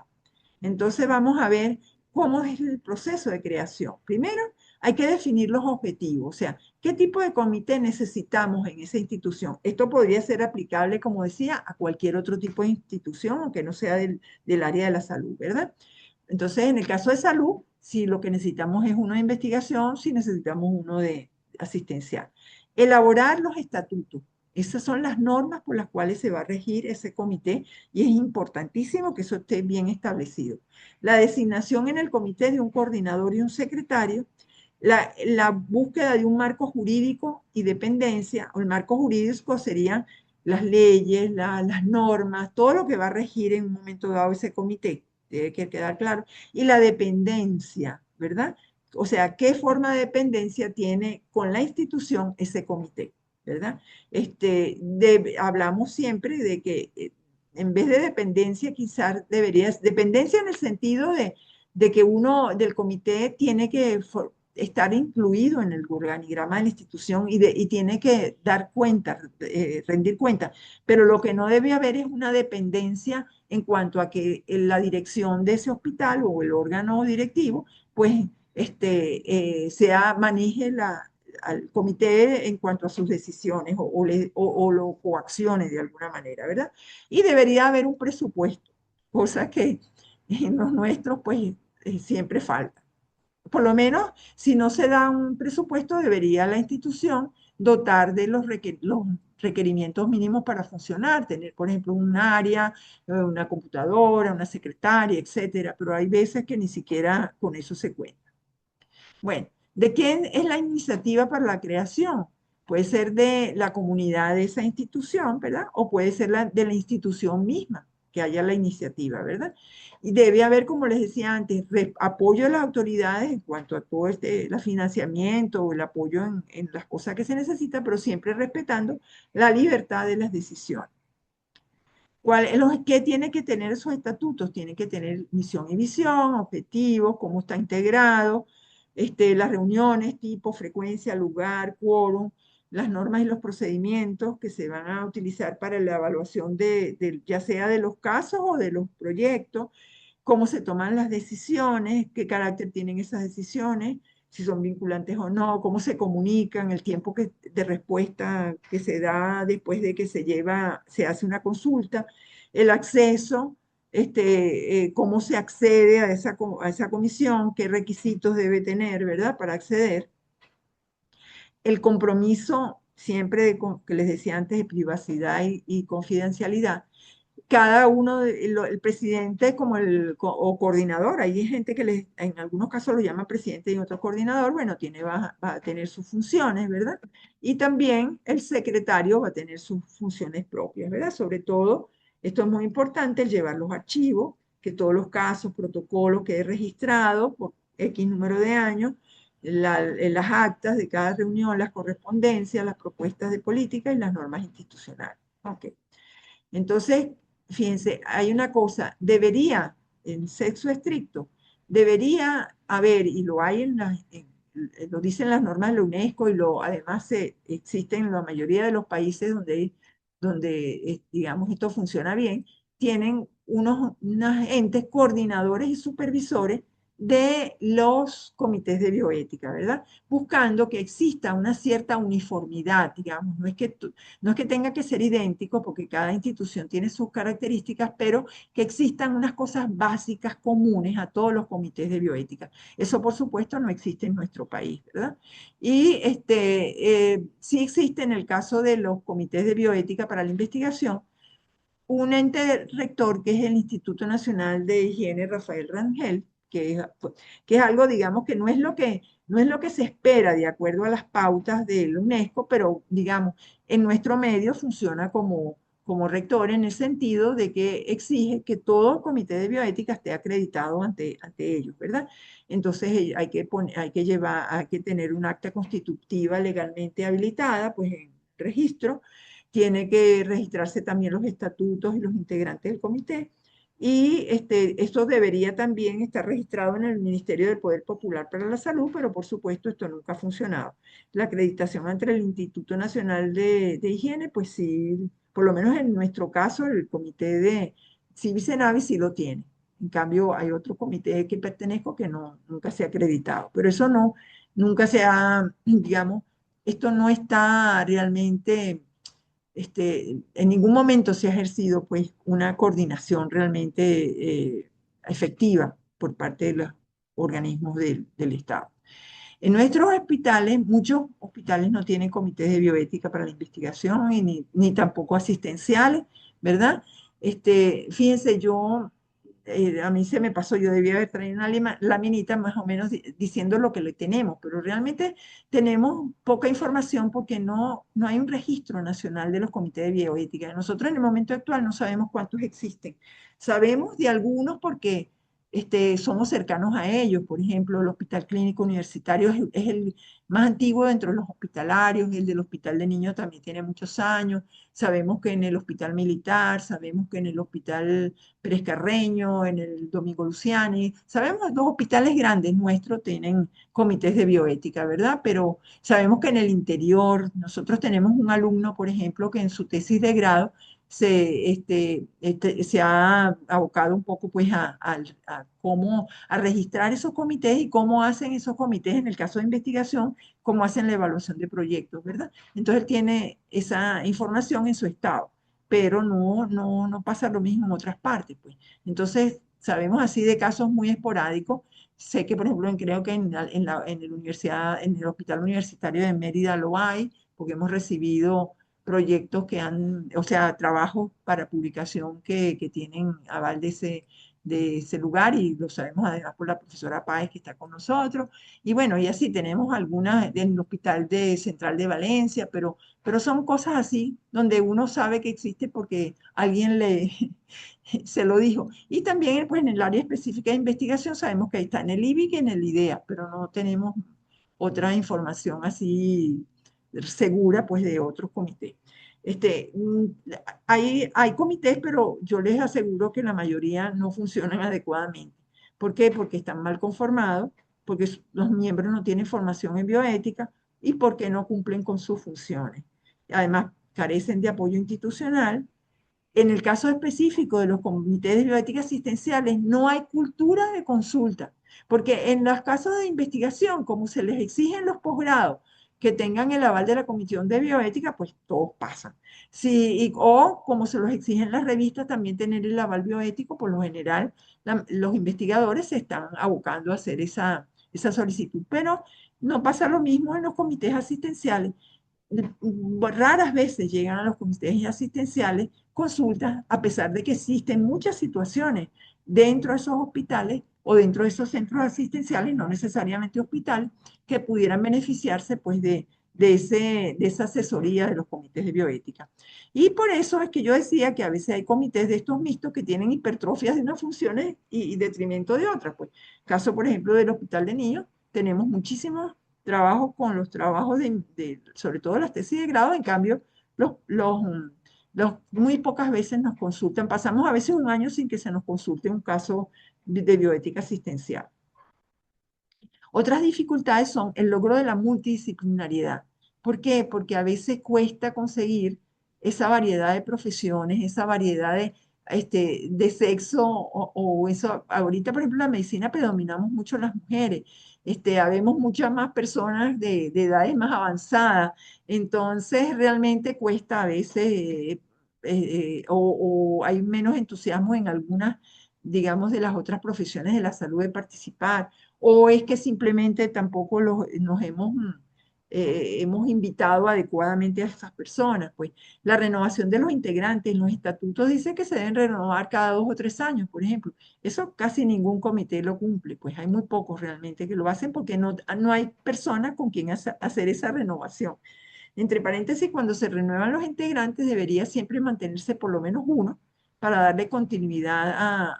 Entonces vamos a ver cómo es el proceso de creación. Primero, hay que definir los objetivos, o sea, qué tipo de comité necesitamos en esa institución. Esto podría ser aplicable, como decía, a cualquier otro tipo de institución, aunque no sea del área de la salud, ¿verdad? Entonces, en el caso de salud, si lo que necesitamos es uno de investigación, si necesitamos uno de asistencial. Elaborar los estatutos. Esas son las normas por las cuales se va a regir ese comité y es importantísimo que eso esté bien establecido. La designación en el comité de un coordinador y un secretario, la búsqueda de un marco jurídico y dependencia, o el marco jurídico serían las leyes, las normas, todo lo que va a regir en un momento dado ese comité, debe que quedar claro, y la dependencia, ¿verdad? O sea, ¿qué forma de dependencia tiene con la institución ese comité? ¿Verdad? Hablamos siempre de que en vez de dependencia, quizás deberías, dependencia en el sentido de que uno del comité tiene que estar incluido en el organigrama de la institución y tiene que dar cuenta, rendir cuenta, pero lo que no debe haber es una dependencia en cuanto a que la dirección de ese hospital o el órgano directivo, pues, maneje al comité en cuanto a sus decisiones o lo coaccione de alguna manera, ¿verdad? Y debería haber un presupuesto, cosa que en los nuestros pues siempre falta. Por lo menos, si no se da un presupuesto, debería la institución dotar de los requerimientos mínimos para funcionar, tener, por ejemplo, un área, una computadora, una secretaria, etcétera, pero hay veces que ni siquiera con eso se cuenta. Bueno, ¿de quién es la iniciativa para la creación? Puede ser de la comunidad de esa institución, ¿verdad? O puede ser de la institución misma, que haya la iniciativa, ¿verdad? Y debe haber, como les decía antes, apoyo de las autoridades en cuanto a todo el financiamiento o el apoyo en las cosas que se necesitan, pero siempre respetando la libertad de las decisiones. ¿Qué tiene que tener esos estatutos? Tiene que tener misión y visión, objetivos, cómo está integrado, las reuniones, tipo, frecuencia, lugar, quórum, las normas y los procedimientos que se van a utilizar para la evaluación ya sea de los casos o de los proyectos, cómo se toman las decisiones, qué carácter tienen esas decisiones, si son vinculantes o no, cómo se comunican, el tiempo de respuesta que se da después de que se hace una consulta, el acceso, cómo se accede a a esa comisión, qué requisitos debe tener, ¿verdad?, para acceder. El compromiso siempre, que les decía antes, de privacidad y confidencialidad, cada uno, el presidente o coordinador, hay gente que en algunos casos lo llama presidente y otro coordinador, bueno, va a tener sus funciones, ¿verdad? Y también el secretario va a tener sus funciones propias, ¿verdad? Sobre todo, esto es muy importante, el llevar los archivos, que todos los casos, protocolos quede registrado por X número de años, las actas de cada reunión, las correspondencias, las propuestas de política y las normas institucionales. Ok. Entonces, fíjense, hay una cosa, en sexo estricto, debería haber, y lo hay lo dicen las normas de la UNESCO y además existen en la mayoría de los países donde digamos, esto funciona bien, tienen unos entes coordinadores y supervisores de los comités de bioética, ¿verdad? Buscando que exista una cierta uniformidad, digamos, no es que tenga que ser idéntico, porque cada institución tiene sus características, pero que existan unas cosas básicas comunes a todos los comités de bioética. Eso, por supuesto, no existe en nuestro país, ¿verdad? Y sí existe en el caso de los comités de bioética para la investigación, un ente rector que es el Instituto Nacional de Higiene Rafael Rangel, que es algo, digamos, que no es lo que se espera de acuerdo a las pautas del UNESCO, pero, digamos, en nuestro medio funciona como rector en el sentido de que exige que todo comité de bioética esté acreditado ante ellos, ¿verdad? Entonces hay que tener un acta constitutiva legalmente habilitada, pues en registro, tiene que registrarse también los estatutos y los integrantes del comité. Y esto debería también estar registrado en el Ministerio del Poder Popular para la Salud, pero por supuesto esto nunca ha funcionado. La acreditación entre el Instituto Nacional de Higiene, pues sí, por lo menos en nuestro caso, el comité de Civicenavi sí lo tiene. En cambio, hay otro comité que pertenezco que no, nunca se ha acreditado. Pero eso no, nunca se ha, digamos, esto no está realmente en ningún momento se ha ejercido pues una coordinación realmente efectiva por parte de los organismos del Estado. En nuestros hospitales, muchos hospitales no tienen comités de bioética para la investigación y ni tampoco asistenciales, ¿verdad? Fíjense, a mí se me pasó, yo debía haber traído una laminita más o menos diciendo lo que le tenemos, pero realmente tenemos poca información porque no hay un registro nacional de los comités de bioética. Nosotros en el momento actual no sabemos cuántos existen. Sabemos de algunos porque somos cercanos a ellos. Por ejemplo, el Hospital Clínico Universitario es el más antiguo dentro de los hospitalarios, el del Hospital de Niños también tiene muchos años. Sabemos que en el Hospital Militar, sabemos que en el Hospital Pérez Carreño, en el Domingo Luciani, sabemos que dos hospitales grandes nuestros tienen comités de bioética, ¿verdad? Pero sabemos que en el interior, nosotros tenemos un alumno, por ejemplo, que en su tesis de grado se ha abocado un poco pues a cómo a registrar esos comités y cómo hacen esos comités en el caso de investigación, cómo hacen la evaluación de proyectos, ¿verdad? Entonces él tiene esa información en su estado, pero no pasa lo mismo en otras partes, pues. Entonces sabemos así de casos muy esporádicos. Sé que, por ejemplo, creo que en el Hospital Universitario de Mérida lo hay, porque hemos recibido proyectos o sea, trabajos para publicación que tienen aval de ese lugar y lo sabemos además por la profesora Páez que está con nosotros. Y bueno, y así tenemos algunas en el Hospital Central de Valencia, pero son cosas así donde uno sabe que existe porque alguien se lo dijo. Y también pues, en el área específica de investigación sabemos que ahí está en el IBIC y en el IDEA, pero no tenemos otra información así segura pues de otros comités. Este, mm, hay comités, pero yo les aseguro que la mayoría no funcionan adecuadamente. ¿Por qué? Porque están mal conformados, porque los miembros no tienen formación en bioética y porque no cumplen con sus funciones. Además, carecen de apoyo institucional. En el caso específico de los comités de bioética asistenciales, no hay cultura de consulta, porque en los casos de investigación, como se les exigen los posgrados que tengan el aval de la Comisión de Bioética, pues todos pasan. O como se los exigen las revistas, también tener el aval bioético, por lo general los investigadores se están abocando a hacer esa solicitud, pero no pasa lo mismo en los comités asistenciales. Raras veces llegan a los comités asistenciales consultas, a pesar de que existen muchas situaciones dentro de esos hospitales o dentro de esos centros asistenciales, no necesariamente hospitales, que pudieran beneficiarse pues de esa asesoría de los comités de bioética. Y por eso es que yo decía que a veces hay comités de estos mixtos que tienen hipertrofias de unas funciones y detrimento de otras. Pues, caso, por ejemplo, del Hospital de Niños, tenemos muchísimos trabajos con los trabajos sobre todo las tesis de grado, en cambio, muy pocas veces nos consultan, pasamos a veces un año sin que se nos consulte un caso de bioética asistencial. Otras dificultades son el logro de la multidisciplinariedad. ¿Por qué? Porque a veces cuesta conseguir esa variedad de profesiones, esa variedad de sexo o eso. Ahorita, por ejemplo, en la medicina predominamos mucho las mujeres. Habemos muchas más personas de edades más avanzadas. Entonces, realmente cuesta a veces, o hay menos entusiasmo en algunas, digamos, de las otras profesiones de la salud de participar, o es que simplemente tampoco nos hemos invitado adecuadamente a estas personas. Pues la renovación de los integrantes, los estatutos dice que se deben renovar cada 2 o 3 años, por ejemplo. Eso casi ningún comité lo cumple, pues hay muy pocos realmente que lo hacen porque no hay personas con quien hacer esa renovación. Entre paréntesis, cuando se renuevan los integrantes, debería siempre mantenerse por lo menos uno para darle continuidad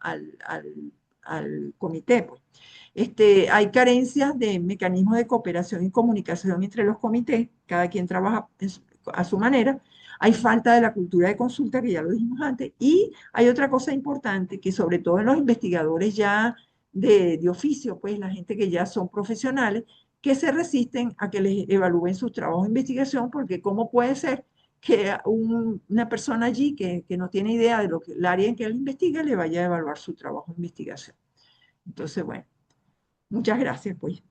al comité, pues. Hay carencias de mecanismos de cooperación y comunicación entre los comités, cada quien trabaja a su manera. Hay falta de la cultura de consulta, que ya lo dijimos antes, y hay otra cosa importante, que sobre todo en los investigadores ya de oficio, pues la gente que ya son profesionales, que se resisten a que les evalúen sus trabajos de investigación, porque ¿cómo puede ser que una persona allí que no tiene idea de el área en que él investiga le vaya a evaluar su trabajo de investigación? Entonces, bueno, muchas gracias, pues.